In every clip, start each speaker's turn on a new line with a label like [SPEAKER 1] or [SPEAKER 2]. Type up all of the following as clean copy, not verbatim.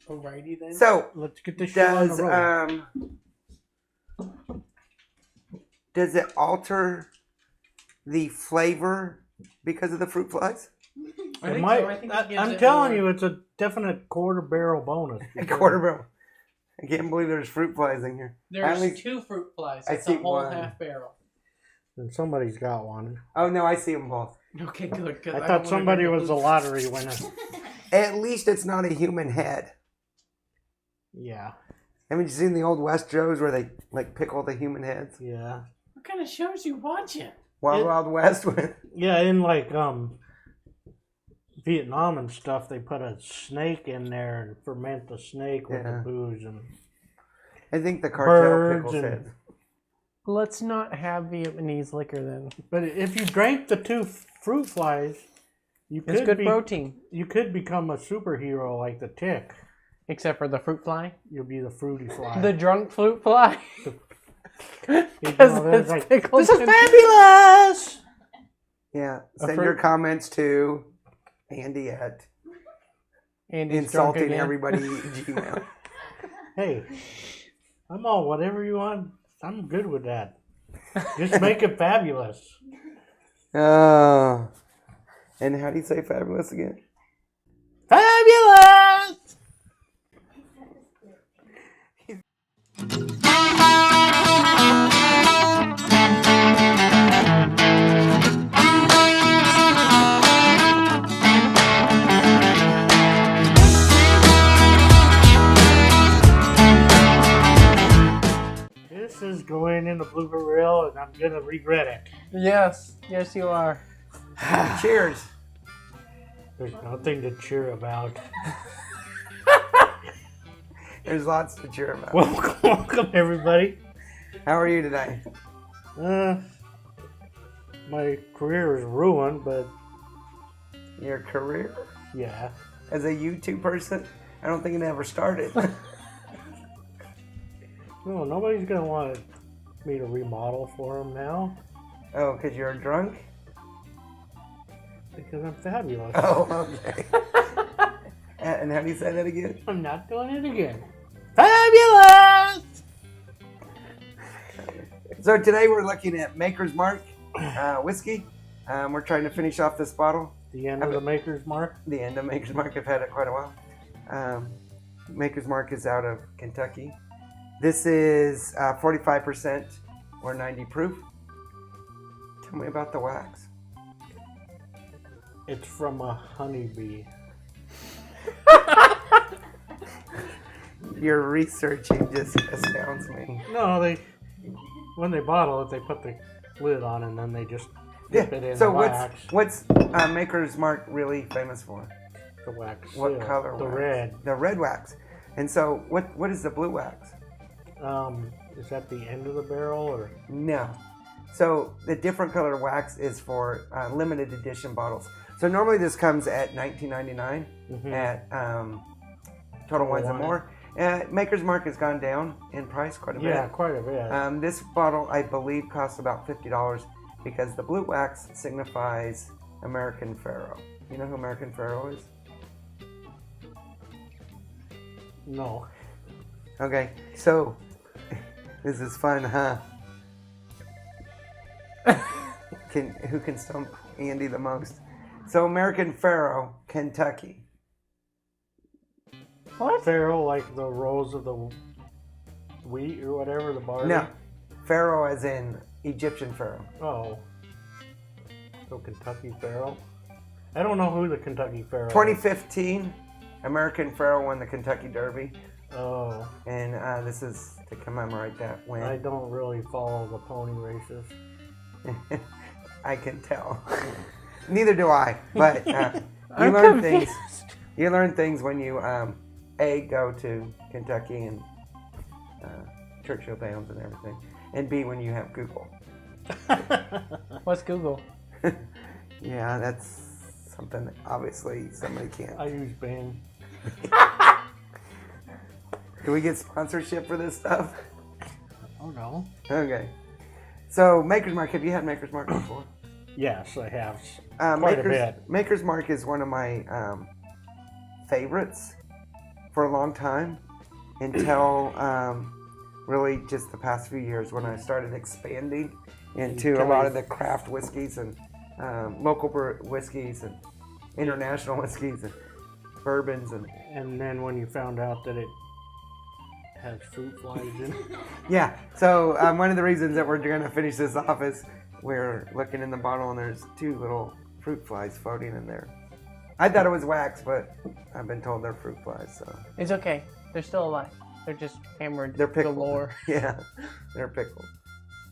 [SPEAKER 1] Alrighty then.
[SPEAKER 2] So,
[SPEAKER 3] let's get this show on the road.
[SPEAKER 2] Does it alter the flavor because of the fruit flies?
[SPEAKER 3] It might. I'm telling you, it's a definite quarter barrel bonus.
[SPEAKER 2] A quarter barrel. I can't believe there's fruit flies in here.
[SPEAKER 1] There's 2 fruit flies. It's a whole half barrel.
[SPEAKER 3] And somebody's got one.
[SPEAKER 2] Oh, no, I see them both.
[SPEAKER 1] Okay, good.
[SPEAKER 3] I thought somebody was a lottery winner.
[SPEAKER 2] At least it's not a human head.
[SPEAKER 3] Yeah.
[SPEAKER 2] Haven't you seen the old West shows where they like pickle the human heads?
[SPEAKER 3] Yeah.
[SPEAKER 1] What kind of shows you watching?
[SPEAKER 2] Wild West.
[SPEAKER 3] Yeah, in like Vietnam and stuff, they put a snake in there and ferment the snake with the booze and.
[SPEAKER 2] I think the cartel pickles
[SPEAKER 3] and,
[SPEAKER 2] heads.
[SPEAKER 4] Let's not have Vietnamese liquor then.
[SPEAKER 3] But if you drank the 2 fruit flies,
[SPEAKER 4] it's good protein.
[SPEAKER 3] You could become a superhero like the Tick.
[SPEAKER 4] Except for the fruit fly.
[SPEAKER 3] You'll be the fruity fly.
[SPEAKER 4] The drunk fruit fly.
[SPEAKER 3] This is
[SPEAKER 4] fabulous!
[SPEAKER 2] Yeah. Send your comments to Andy at
[SPEAKER 4] insulting
[SPEAKER 2] everybody Gmail.
[SPEAKER 3] Hey, I'm all whatever you want. I'm good with that. Just make it fabulous.
[SPEAKER 2] And how do you say fabulous again?
[SPEAKER 3] Fabulous! This is going in the blooper reel, and I'm gonna regret it.
[SPEAKER 4] Yes, you are.
[SPEAKER 2] Cheers.
[SPEAKER 3] There's nothing to cheer about.
[SPEAKER 2] There's lots to cheer about.
[SPEAKER 3] Welcome everybody.
[SPEAKER 2] How are you today?
[SPEAKER 3] My career is ruined, but...
[SPEAKER 2] Your career?
[SPEAKER 3] Yeah.
[SPEAKER 2] As a YouTube person? I don't think it ever started.
[SPEAKER 3] No, nobody's going to want me to remodel for them now.
[SPEAKER 2] Oh, because you're drunk?
[SPEAKER 3] Because I'm fabulous.
[SPEAKER 2] Oh, okay. And how do you say that again?
[SPEAKER 3] I'm not doing it again. Fabulous!
[SPEAKER 2] So today we're looking at Maker's Mark whiskey. We're trying to finish off this bottle.
[SPEAKER 3] The end of the Maker's Mark?
[SPEAKER 2] The end of Maker's Mark. I've had it quite a while. Maker's Mark is out of Kentucky. This is 45% or 90 proof. Tell me about the wax.
[SPEAKER 3] It's from a honeybee.
[SPEAKER 2] Your researching just astounds me.
[SPEAKER 3] No, when they bottle it, they put the lid on and then they just dip it in
[SPEAKER 2] so
[SPEAKER 3] wax.
[SPEAKER 2] what's Maker's Mark really famous for?
[SPEAKER 3] The wax.
[SPEAKER 2] What color
[SPEAKER 3] the
[SPEAKER 2] wax?
[SPEAKER 3] Red.
[SPEAKER 2] The red wax. And so what is the blue wax?
[SPEAKER 3] Is that the end of the barrel or?
[SPEAKER 2] No. So the different color wax is for limited edition bottles. So normally this comes at $19.99 at Total Wines and More. Maker's Mark has gone down in price quite a bit.
[SPEAKER 3] Yeah, quite a bit.
[SPEAKER 2] This bottle, I believe, costs about $50 because the blue wax signifies American Faro. You know who American Faro is?
[SPEAKER 3] No.
[SPEAKER 2] Okay, so this is fun, huh? Who can stump Andy the most? So American Faro, Kentucky.
[SPEAKER 3] What? Faro, like the rows of the wheat or whatever, the barley?
[SPEAKER 2] No, Faro as in Egyptian Pharaoh.
[SPEAKER 3] Oh. So Kentucky Faro? I don't know who the Kentucky Faro is.
[SPEAKER 2] 2015, American Faro won the Kentucky Derby.
[SPEAKER 3] Oh.
[SPEAKER 2] And this is to commemorate that win.
[SPEAKER 3] I don't really follow the pony races.
[SPEAKER 2] I can tell. Neither do I. But you learn things. You learn things when you go to Kentucky and Churchill Downs and everything, and B, when you have Google.
[SPEAKER 4] What's Google?
[SPEAKER 2] Yeah, that's something that obviously somebody can't.
[SPEAKER 3] I use Bing.
[SPEAKER 2] Do we get sponsorship for this stuff?
[SPEAKER 3] Oh no.
[SPEAKER 2] Okay. So Maker's Mark, have you had Maker's Mark before?
[SPEAKER 3] Yes, I have. Quite a bit.
[SPEAKER 2] Maker's Mark is one of my favorites for a long time until really just the past few years when I started expanding into a lot of the craft whiskeys and local whiskeys and international whiskeys and bourbons.
[SPEAKER 3] And then when you found out that it has fruit flies in it.
[SPEAKER 2] Yeah, so one of the reasons that we're going to finish this off is we're looking in the bottle and there's 2 little fruit flies floating in there. I thought it was wax, but I've been told they're fruit flies. So
[SPEAKER 4] It's okay. They're still alive. They're just hammered
[SPEAKER 2] they're pickled.
[SPEAKER 4] galore.
[SPEAKER 2] Yeah, they're pickled.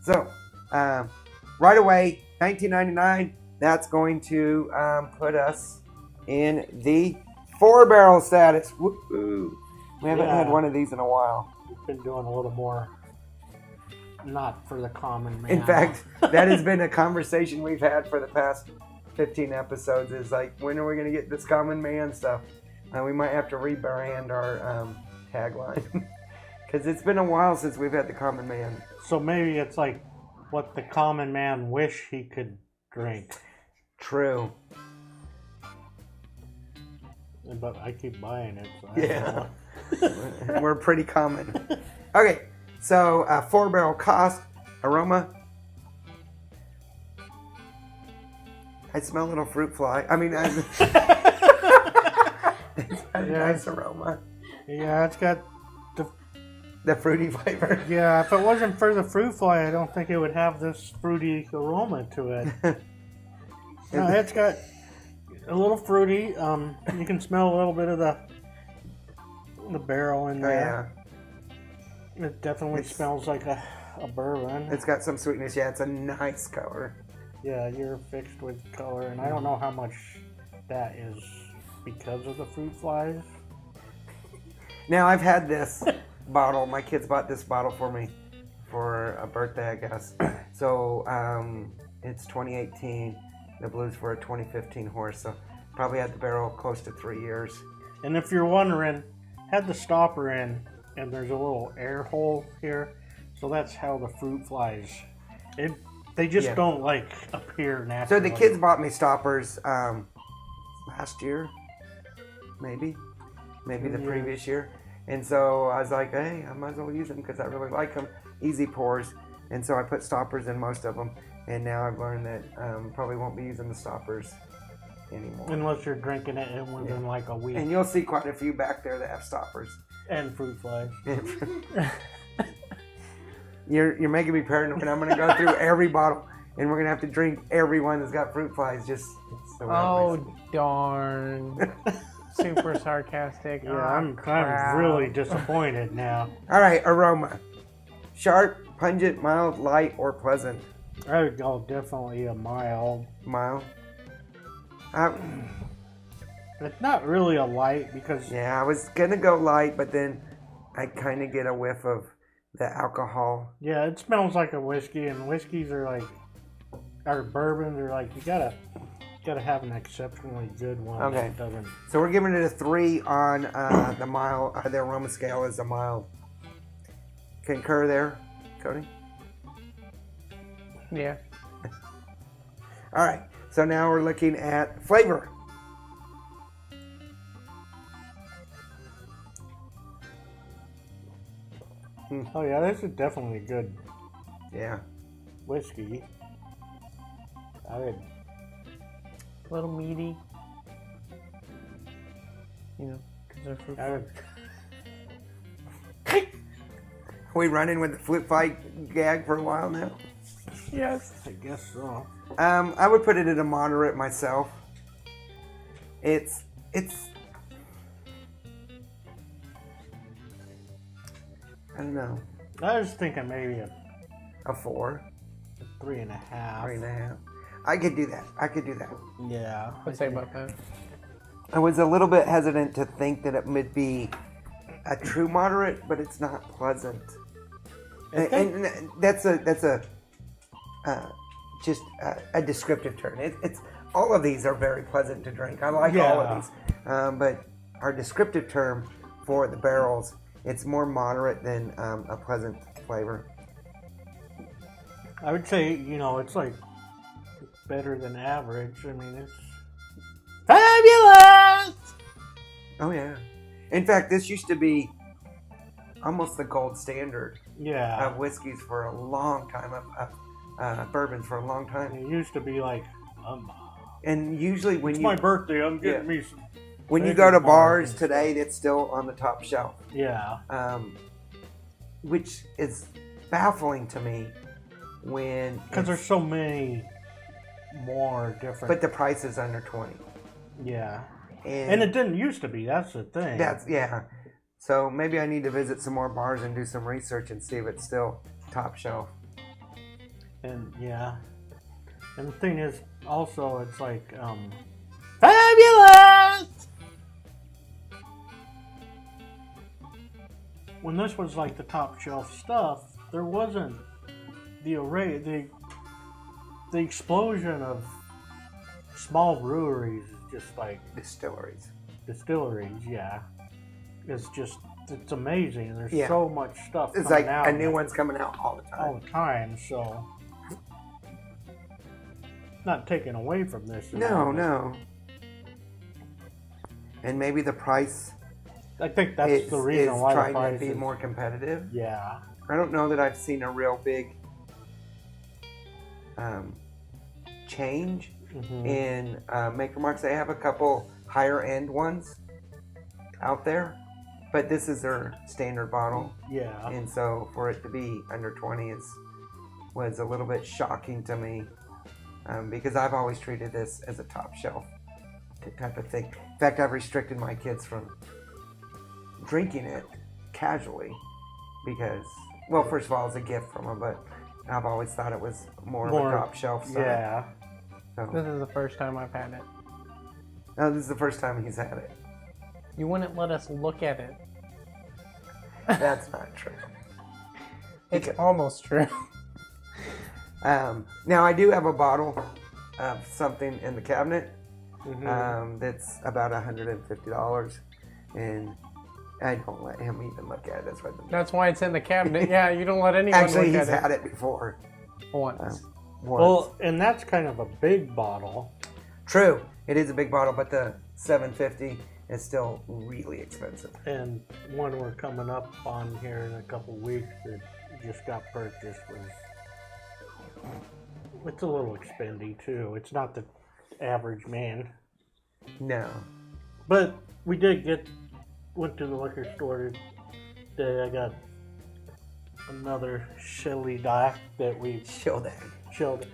[SPEAKER 2] So right away, 1999. That's going to put us in the 4-barrel status. Woo-hoo. We haven't had one of these in a while.
[SPEAKER 3] We've been doing a little more, not for the common man.
[SPEAKER 2] In fact, that has been a conversation we've had for the past 15 episodes. Is like, when are we going to get this common man stuff? We might have to rebrand our tagline because it's been a while since we've had the common man.
[SPEAKER 3] So maybe it's like what the common man wish he could drink.
[SPEAKER 2] True.
[SPEAKER 3] But I keep buying it. So
[SPEAKER 2] Yeah. We're pretty common. Okay, so 4-barrel cost, aroma. I smell a little fruit fly. I mean, it's a nice aroma.
[SPEAKER 3] Yeah, it's got
[SPEAKER 2] The fruity flavor.
[SPEAKER 3] Yeah, if it wasn't for the fruit fly, I don't think it would have this fruity aroma to it. No, it's got a little fruity. You can smell a little bit of the barrel in there.
[SPEAKER 2] Yeah.
[SPEAKER 3] It definitely smells like a bourbon.
[SPEAKER 2] It's got some sweetness. Yeah, it's a nice color.
[SPEAKER 3] Yeah, you're fixed with color, and I don't know how much that is because of the fruit flies.
[SPEAKER 2] Now, I've had this bottle. My kids bought this bottle for me for a birthday, I guess. So it's 2018. The blues for a 2015 horse. So probably had the barrel close to 3 years.
[SPEAKER 3] And if you're wondering, had the stopper in, and there's a little air hole here. So that's how the fruit flies. They just don't appear
[SPEAKER 2] So
[SPEAKER 3] naturally.
[SPEAKER 2] the kids bought me stoppers last year, maybe the previous year. And so I was like, hey, I might as well use them because I really like them. Easy pours. And so I put stoppers in most of them. And now I've learned that probably won't be using the stoppers anymore.
[SPEAKER 3] Unless you're drinking it in within like a week.
[SPEAKER 2] And you'll see quite a few back there that have stoppers.
[SPEAKER 3] And fruit flies.
[SPEAKER 2] You're making me paranoid. I'm going to go through every bottle. And we're going to have to drink every one that's got fruit flies. Just so
[SPEAKER 4] Oh, darn. Super sarcastic.
[SPEAKER 3] Yeah, I'm really disappointed now.
[SPEAKER 2] All right, aroma. Sharp, pungent, mild, light, or pleasant?
[SPEAKER 3] I would go definitely a mild.
[SPEAKER 2] Mild.
[SPEAKER 3] It's not really a light because...
[SPEAKER 2] Yeah, I was going to go light, but then I kind of get a whiff of the alcohol.
[SPEAKER 3] Yeah, it smells like a whiskey, and whiskeys are like... Or bourbons are like, you gotta have an exceptionally good one.
[SPEAKER 2] Okay.
[SPEAKER 3] That doesn't...
[SPEAKER 2] So we're giving it a 3 on the mild, the aroma scale is a mild. Concur there, Cody?
[SPEAKER 4] Yeah.
[SPEAKER 2] All right, so now we're looking at flavor.
[SPEAKER 3] Oh yeah, this is definitely a good
[SPEAKER 2] Yeah.
[SPEAKER 3] whiskey. I would...
[SPEAKER 4] A little meaty. You know, because they're fruit.
[SPEAKER 3] I would...
[SPEAKER 2] Are we running with the flip fight gag for a while now?
[SPEAKER 4] Yes.
[SPEAKER 3] I guess so.
[SPEAKER 2] I would put it at a moderate myself. It's I don't know.
[SPEAKER 3] I was thinking maybe
[SPEAKER 2] A 4,
[SPEAKER 3] 3.5.
[SPEAKER 2] 3.5. I could do that.
[SPEAKER 3] Yeah.
[SPEAKER 4] What'd say about that?
[SPEAKER 2] I was a little bit hesitant to think that it would be a true moderate, but it's not pleasant. And that's just a descriptive term. It's all of these are very pleasant to drink. I like all of these, but our descriptive term for the barrels, it's more moderate than a pleasant flavor.
[SPEAKER 3] I would say, it's like better than average. I mean, it's fabulous!
[SPEAKER 2] Oh yeah, In fact, this used to be almost the gold standard
[SPEAKER 3] Yeah.
[SPEAKER 2] of whiskeys for a long time, of bourbons for a long time.
[SPEAKER 3] It used to be like,
[SPEAKER 2] And usually when
[SPEAKER 3] it's
[SPEAKER 2] you
[SPEAKER 3] my birthday, I'm getting me some.
[SPEAKER 2] when you go to bars today, it's still on the top shelf.
[SPEAKER 3] Yeah.
[SPEAKER 2] Which is baffling to me when
[SPEAKER 3] Because there's so many more different.
[SPEAKER 2] but the price is under 20.
[SPEAKER 3] Yeah. And it didn't used to be. That's the thing.
[SPEAKER 2] Yeah. So maybe I need to visit some more bars and do some research and see if it's still top shelf.
[SPEAKER 3] And yeah. And the thing is, also, it's like, fabulous! When this was like the top shelf stuff, there wasn't the array, the explosion of small breweries, just like
[SPEAKER 2] Distilleries.
[SPEAKER 3] yeah. It's just, it's amazing. There's
[SPEAKER 2] Yeah.
[SPEAKER 3] so much stuff
[SPEAKER 2] It's
[SPEAKER 3] coming
[SPEAKER 2] like
[SPEAKER 3] out.
[SPEAKER 2] a new one's coming out all the time.
[SPEAKER 3] All the time, so not taken away from this.
[SPEAKER 2] No. And maybe the price
[SPEAKER 3] I think that's
[SPEAKER 2] is
[SPEAKER 3] the reason why the
[SPEAKER 2] trying
[SPEAKER 3] price
[SPEAKER 2] to be
[SPEAKER 3] is,
[SPEAKER 2] more competitive.
[SPEAKER 3] Yeah.
[SPEAKER 2] I don't know that I've seen a real big change in Maker Marks. They have a couple higher end ones out there, but this is their standard bottle.
[SPEAKER 3] Yeah.
[SPEAKER 2] And so for it to be under 20 was a little bit shocking to me, because I've always treated this as a top shelf type of thing. In fact, I've restricted my kids from drinking it casually because, well, first of all, it's a gift from them, but I've always thought it was more of a top shelf stuff.
[SPEAKER 3] Yeah.
[SPEAKER 2] So,
[SPEAKER 4] This is the first time I've had it.
[SPEAKER 2] no, this is the first time he's had it.
[SPEAKER 4] You wouldn't let us look at it.
[SPEAKER 2] That's not true.
[SPEAKER 4] It's almost true.
[SPEAKER 2] Now, I do have a bottle of something in the cabinet that's about $150, and I don't let him even look at it.
[SPEAKER 4] That's why it's in the cabinet. Yeah, you don't let anyone
[SPEAKER 2] Actually,
[SPEAKER 4] look
[SPEAKER 2] he's
[SPEAKER 4] at
[SPEAKER 2] had it before.
[SPEAKER 4] Once.
[SPEAKER 2] Once.
[SPEAKER 3] Well, and that's kind of a big bottle.
[SPEAKER 2] True, it is a big bottle, but the $750 is still really expensive.
[SPEAKER 3] And one we're coming up on here in a couple weeks that just got purchased it's a little expendy too. It's not the average man.
[SPEAKER 2] No.
[SPEAKER 3] But we went to the liquor store today. I got another Chili Doc that we
[SPEAKER 2] Chilled.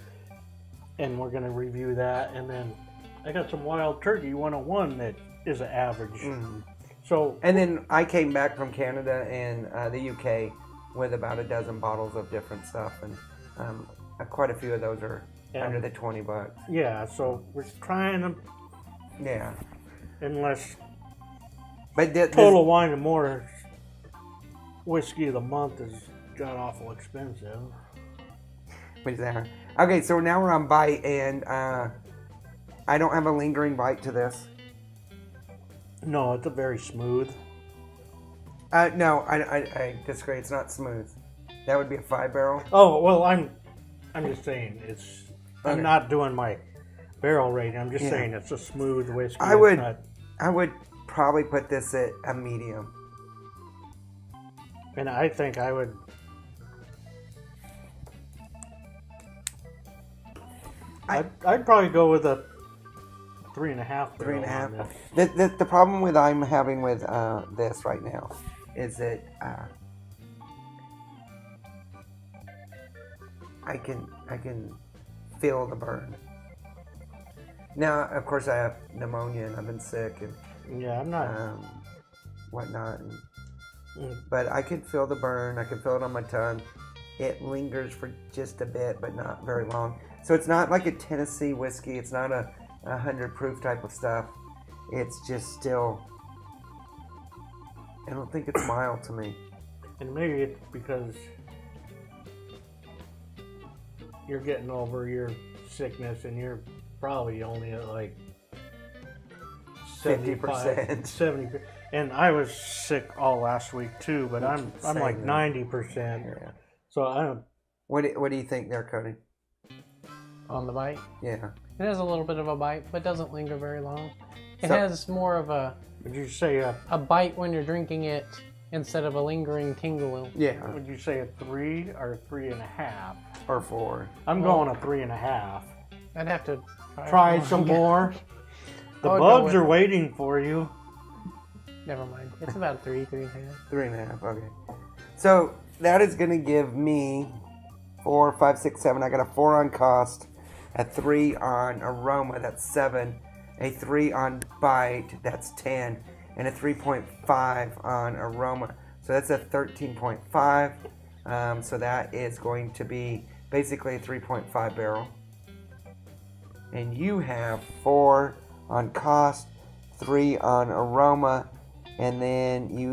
[SPEAKER 3] and we're going to review that. And then I got some Wild Turkey 101 that is an average. So,
[SPEAKER 2] and then I came back from Canada and the UK with about a dozen bottles of different stuff, and quite a few of those are under the $20.
[SPEAKER 3] Yeah, so we're trying to.
[SPEAKER 2] Yeah.
[SPEAKER 3] Unless
[SPEAKER 2] But
[SPEAKER 3] Total Wine and More whiskey of the month is god awful expensive.
[SPEAKER 2] Okay, so now we're on bite, and I don't have a lingering bite to this.
[SPEAKER 3] No, it's a very smooth.
[SPEAKER 2] No, I disagree. It's not smooth. That would be a 5-barrel.
[SPEAKER 3] Oh well, I'm just saying it's.
[SPEAKER 2] Okay.
[SPEAKER 3] I'm not doing my barrel rating. I'm just saying it's a smooth whiskey.
[SPEAKER 2] I would probably put this at a medium.
[SPEAKER 3] And I think I would. I'd probably go with a 3.5.
[SPEAKER 2] 3.5. The problem I'm having with this right now is that I can feel the burn. Now, of course, I have pneumonia and I've been sick and
[SPEAKER 3] Yeah, I'm not.
[SPEAKER 2] whatnot. But I can feel the burn. I can feel it on my tongue. It lingers for just a bit, but not very long. So it's not like a Tennessee whiskey. It's not a 100 proof type of stuff. It's just still. I don't think it's mild to me.
[SPEAKER 3] And maybe it's because you're getting over your sickness and you're probably only at like
[SPEAKER 2] 50%.
[SPEAKER 3] 70%. And I was sick all last week too, but I'm like 90%.
[SPEAKER 2] Yeah.
[SPEAKER 3] So I don't.
[SPEAKER 2] What do you think there, Cody?
[SPEAKER 4] On the bite.
[SPEAKER 2] Yeah.
[SPEAKER 4] It has a little bit of a bite, but doesn't linger very long. It
[SPEAKER 2] So-
[SPEAKER 4] has more of a
[SPEAKER 3] Would you say
[SPEAKER 4] A bite when you're drinking it instead of a lingering tingle.
[SPEAKER 2] Yeah,
[SPEAKER 3] would you say a 3 or 3.5?
[SPEAKER 2] or 4.
[SPEAKER 3] I'm going a 3.5.
[SPEAKER 4] I'd have to
[SPEAKER 3] Try some more. The
[SPEAKER 4] I'll go
[SPEAKER 3] bugs
[SPEAKER 4] with-
[SPEAKER 3] are waiting for you.
[SPEAKER 4] Never mind. It's about 3.5.
[SPEAKER 2] 3.5. Okay. So that is going to give me 4, 5, 6, 7. I got a 4 on cost, a 3 on aroma. That's 7. A 3 on bite. That's 10. And a 3.5 on aroma. So that's a 13.5. So that is going to be basically a 3.5 barrel. And you have 4 on cost, 3 on aroma, and then you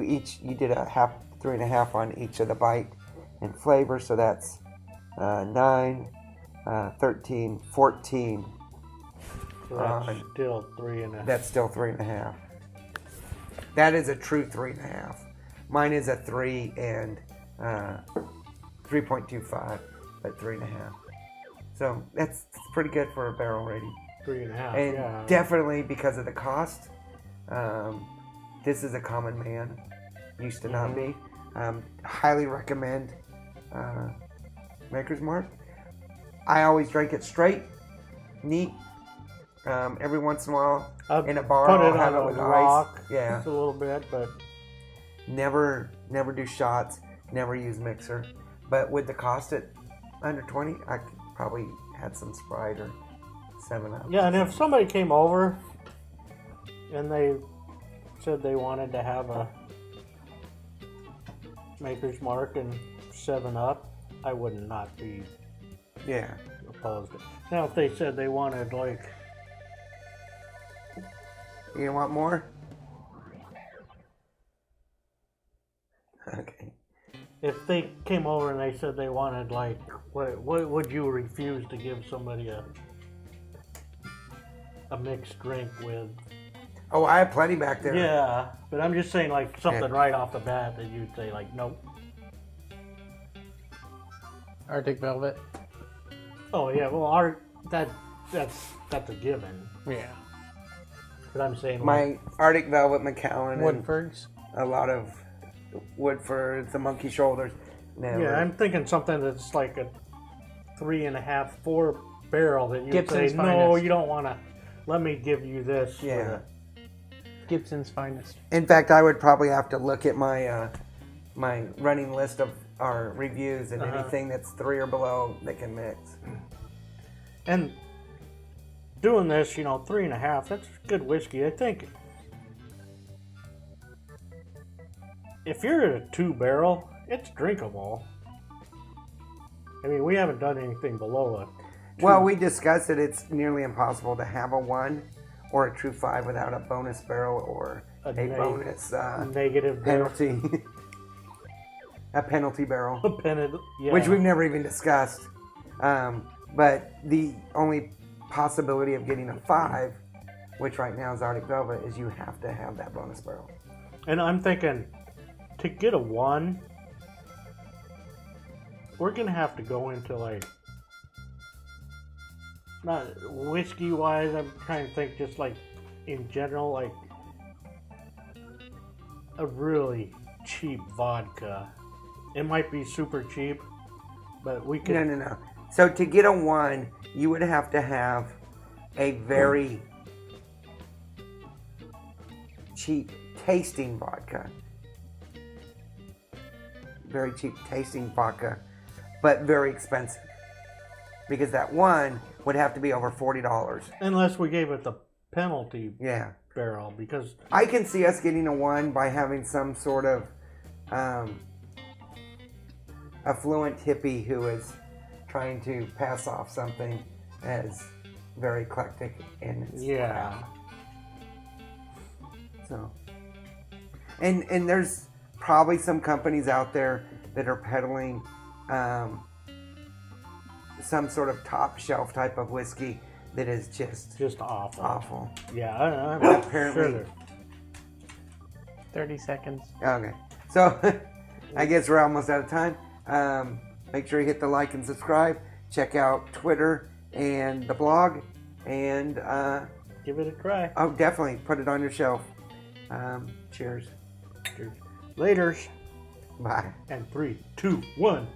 [SPEAKER 2] did a 3.5 on each of the bite and flavor. So that's 9, 13, 14.
[SPEAKER 3] So that's still 3.5.
[SPEAKER 2] That's still 3.5. That is a true 3.5. Mine is a 3 and 3.25 at 3.5. So that's pretty good for a barrel rating.
[SPEAKER 3] 3.5.
[SPEAKER 2] And
[SPEAKER 3] Yeah.
[SPEAKER 2] definitely because of the cost, this is a common man. Used to not be. Highly recommend Maker's Mark. I always drink it straight, neat. Every once in a while, in a bar,
[SPEAKER 3] Put
[SPEAKER 2] I'll
[SPEAKER 3] it
[SPEAKER 2] have
[SPEAKER 3] on
[SPEAKER 2] it
[SPEAKER 3] a
[SPEAKER 2] with
[SPEAKER 3] rock
[SPEAKER 2] ice. Yeah.
[SPEAKER 3] just a little bit, but
[SPEAKER 2] Never do shots. Never use mixer. But with the cost at under 20, I could probably had some Sprite or 7-Up.
[SPEAKER 3] yeah. And if somebody came over and they said they wanted to have a Maker's Mark and 7-Up, I would not be
[SPEAKER 2] Yeah.
[SPEAKER 3] opposed. Now, if they said they wanted like,
[SPEAKER 2] You want more? Okay.
[SPEAKER 3] if they came over and they said they wanted like, what would you refuse to give somebody a mixed drink with?
[SPEAKER 2] Oh, I have plenty back there.
[SPEAKER 3] Yeah, but I'm just saying like something right off the bat that you'd say like, nope.
[SPEAKER 4] Arctic Velvet.
[SPEAKER 3] Oh yeah, well that's a given.
[SPEAKER 4] Yeah.
[SPEAKER 3] But I'm saying like,
[SPEAKER 2] My Arctic Velvet Macallan
[SPEAKER 4] Woodford's.
[SPEAKER 2] and a lot of Woodford, the Monkey Shoulders. Never.
[SPEAKER 3] yeah, I'm thinking something that's like a 3.5, 4 barrel that you
[SPEAKER 4] Gibson's
[SPEAKER 3] say, no,
[SPEAKER 4] finest.
[SPEAKER 3] you don't want to. Let me give you this. for
[SPEAKER 2] Yeah.
[SPEAKER 4] Gibson's finest.
[SPEAKER 2] In fact, I would probably have to look at my my running list of our reviews and anything that's 3 or below they can mix.
[SPEAKER 3] And doing this, 3.5, that's good whiskey. I think if you're at a 2 barrel, it's drinkable. I mean, we haven't done anything below a 2.
[SPEAKER 2] Well, we discussed that it's nearly impossible to have a 1 or a true 5 without a bonus barrel or a bonus
[SPEAKER 3] negative barrel.
[SPEAKER 2] penalty. A penalty barrel.
[SPEAKER 3] Yeah.
[SPEAKER 2] Which we've never even discussed. But the only possibility of getting a 5, which right now is Arctic Velvet, is you have to have that bonus barrel.
[SPEAKER 3] And I'm thinking, to get a 1, we're going to have to go into like, not whiskey wise, I'm trying to think just like in general, like a really cheap vodka. It might be super cheap, but we could.
[SPEAKER 2] No. So to get a 1, you would have to have a very cheap tasting vodka. Very cheap tasting vodka, but very expensive. Because that 1 would have to be over $40.
[SPEAKER 3] Unless we gave it the penalty
[SPEAKER 2] Yeah.
[SPEAKER 3] barrel, because
[SPEAKER 2] I can see us getting a 1 by having some sort of affluent hippie who is trying to pass off something as very eclectic in its
[SPEAKER 3] yeah.
[SPEAKER 2] So, and there's probably some companies out there that are peddling some sort of top shelf type of whiskey that is just
[SPEAKER 3] awful.
[SPEAKER 2] awful.
[SPEAKER 3] Yeah, I'm
[SPEAKER 2] Apparently.
[SPEAKER 3] sure.
[SPEAKER 4] 30 seconds.
[SPEAKER 2] Okay, so I guess we're almost out of time. Make sure you hit the like and subscribe. Check out Twitter and the blog, and
[SPEAKER 3] Give it a try.
[SPEAKER 2] oh, definitely put it on your shelf. Cheers.
[SPEAKER 3] Laters.
[SPEAKER 2] Bye.
[SPEAKER 3] And 3, 2, 1.